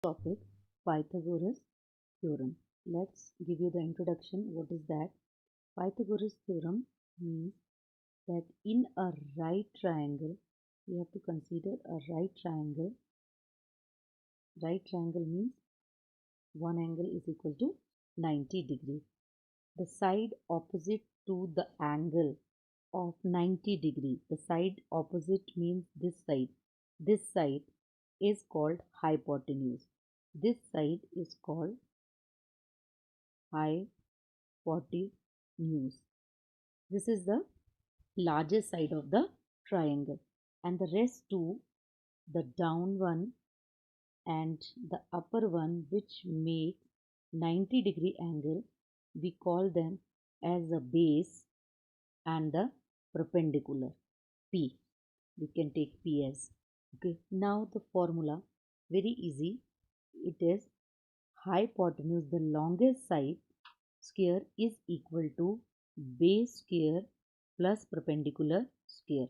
topic, Pythagoras theorem. Let's give you the introduction. What is that? Pythagoras theorem means that in a right triangle, we have to consider a right triangle. Right triangle means one angle is equal to 90 degree. The side opposite to the angle of 90 degree. The side opposite means this side. This side is called hypotenuse. This side is called hypotenuse. This is the largest side of the triangle, and the rest two, the down one and the upper one, which make 90-degree angle, we call them as a base and the perpendicular. P. We can take P as. Okay. Now the formula, very easy. It is hypotenuse, the longest side square, is equal to base square plus perpendicular square.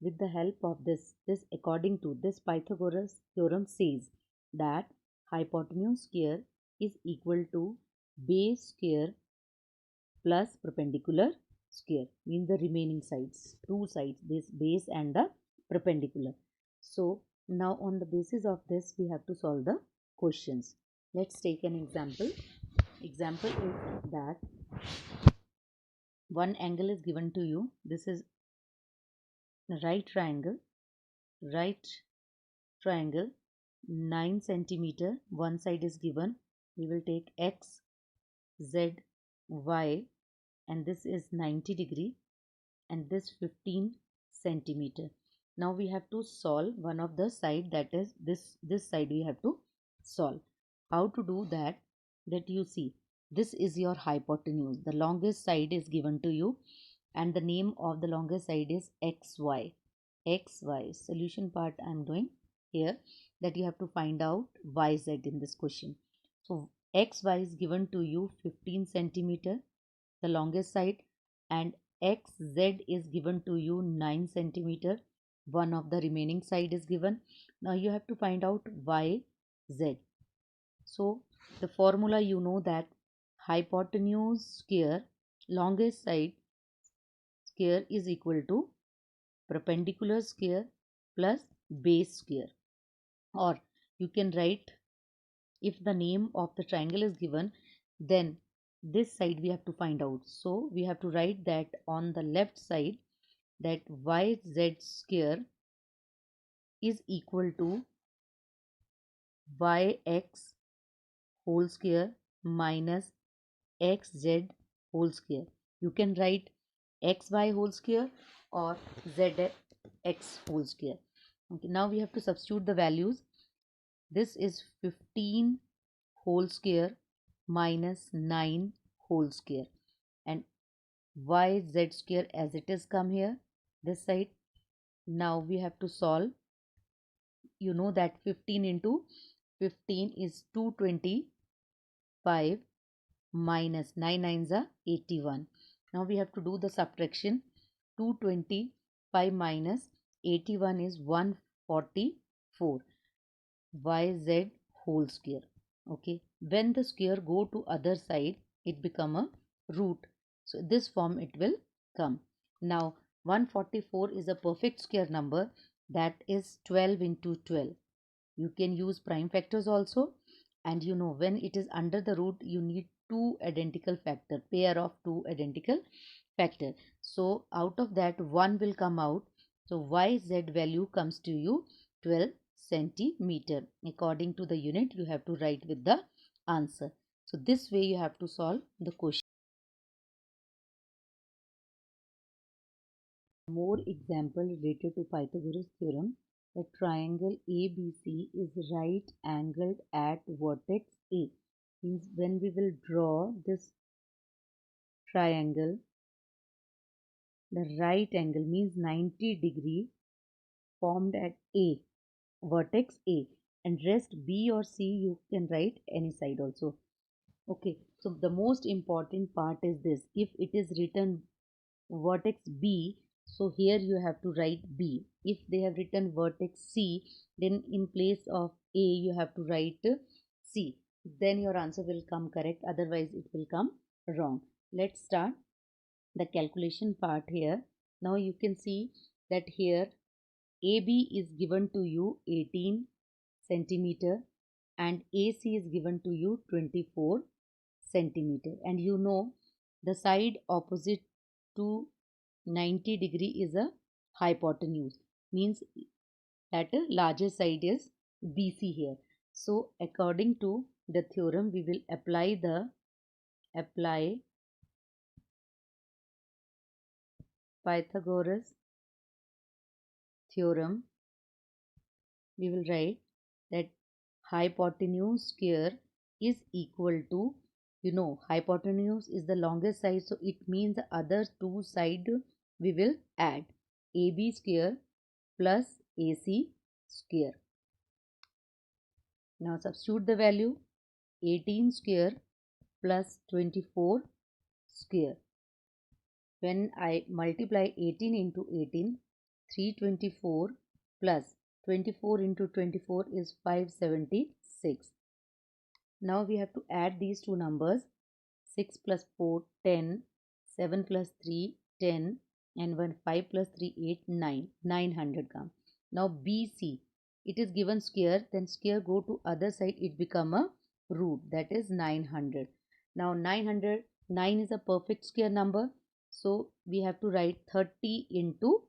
With the help of this according to this Pythagoras theorem says that hypotenuse square is equal to base square plus perpendicular square, means the remaining sides, two sides, this base and the perpendicular. So now on the basis of this we have to solve the questions. Let's take an example. Example is that one angle is given to you. This is right triangle. Right triangle, 9 centimeter. One side is given. We will take x, z, y, and this is 90 degree, and this 15 centimeter. Now we have to solve one of the side, that is this side we have to solve. How to do that? That you see, this is your hypotenuse. The longest side is given to you, and the name of the longest side is xy. Xy solution part I am doing here, that you have to find out yz in this question. So xy is given to you 15 centimeter, the longest side, and xz is given to you 9 centimeter. One of the remaining side is given. Now you have to find out yz. So the formula, you know that hypotenuse square longest side square is equal to perpendicular square plus base square. Or you can write, if the name of the triangle is given, then this side we have to find out. So we have to write that on the left side, that yz square is equal to yx whole square minus xz whole square. You can write xy whole square or zx whole square. Okay, now we have to substitute the values. This is 15 whole square minus 9 whole square, and yz square as it is come here this side. Now we have to solve. You know that 15 into 15 is 225 minus 9 nines are 81. Now we have to do the subtraction. 225 minus 81 is 144. Yz whole square. Okay, when the square go to other side, it become a root. So this form it will come. Now 144 is a perfect square number, that is 12 into 12. You can use prime factors also, and you know when it is under the root, you need two identical factor, pair of two identical factor. So out of that one will come out. So yz value comes to you 12 centimeter. According to the unit, you have to write with the answer. So this way you have to solve the question. More example related to Pythagoras theorem. The triangle ABC is right angled at vertex A. Means when we will draw this triangle, the right angle means 90 degree formed at A, vertex A, and rest B or C you can write any side also. Okay, so the most important part is this: if it is written vertex B, So here you have to write B. If they have written vertex C, then in place of A you have to write C. Then your answer will come correct, otherwise it will come wrong. Let's start the calculation part here. Now you can see that here AB is given to you 18 centimeter and AC is given to you 24 centimeter, and you know the side opposite to 90 degree is a hypotenuse, means that a larger side is BC here. So according to the theorem we will apply Pythagoras theorem. We will write that hypotenuse square is equal to, hypotenuse is the longest side, so it means the other two side we will add AB square plus AC square. Now substitute the value 18 square plus 24 square. When I multiply 18 into 18, 324 plus 24 into 24 is 576. Now we have to add these two numbers. 6 plus 4, 10, 7 plus 3, 10, and 1, 5 plus 3, 8, 9, 900 come. Now BC, it is given square, then square go to other side, it become a root, that is 900. Now 900, 9 is a perfect square number, so we have to write 30 into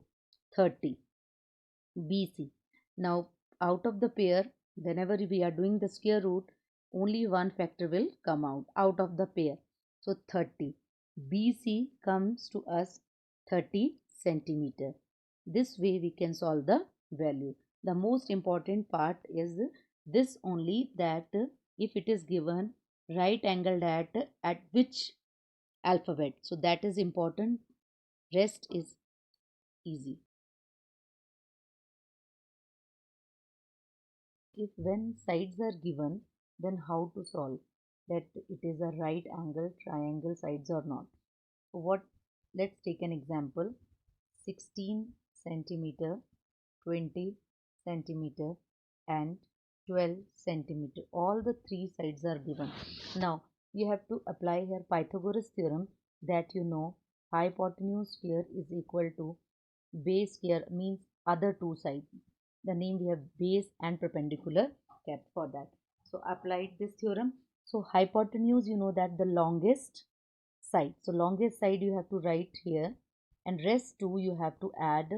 30, BC. Now out of the pair, whenever we are doing the square root, only one factor will come out of the pair. So 30. BC comes to us 30 centimeter. This way we can solve the value. The most important part is this only, that if it is given right angled at which alphabet. So that is important. Rest is easy. If when sides are given, then how to solve that it is a right angle triangle sides or not. So what, let's take an example. 16 centimeter, 20 centimeter and 12 centimeter, all the three sides are given. Now you have to apply here Pythagoras theorem, that hypotenuse square is equal to base square, means other two sides. The name we have base and perpendicular kept for that. So applied this theorem. So hypotenuse, you know that the longest side. So longest side you have to write here, and rest two you have to add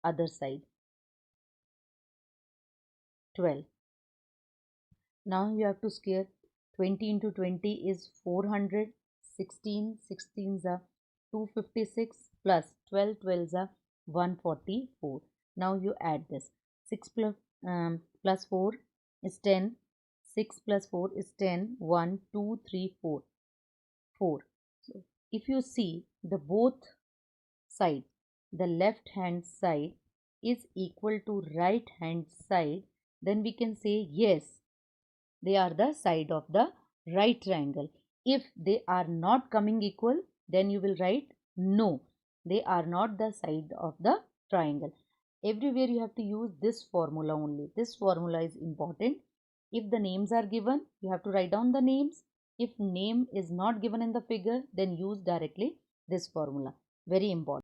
other side. 12. Now you have to square 20 into 20 is 400, 16 16s are 256 plus 12 12s are 144. Now you add this. 6 plus 4 is 10, 6 plus 4 is 10, 1 2 3 4 4. So if you see the both side, the left hand side is equal to right hand side, then we can say yes, they are the side of the right triangle. If they are not coming equal, then you will write no, they are not the side of the triangle. Everywhere you have to use this formula only. This formula is important. If the names are given, you have to write down the names. If name is not given in the figure, then use directly this formula. Very important.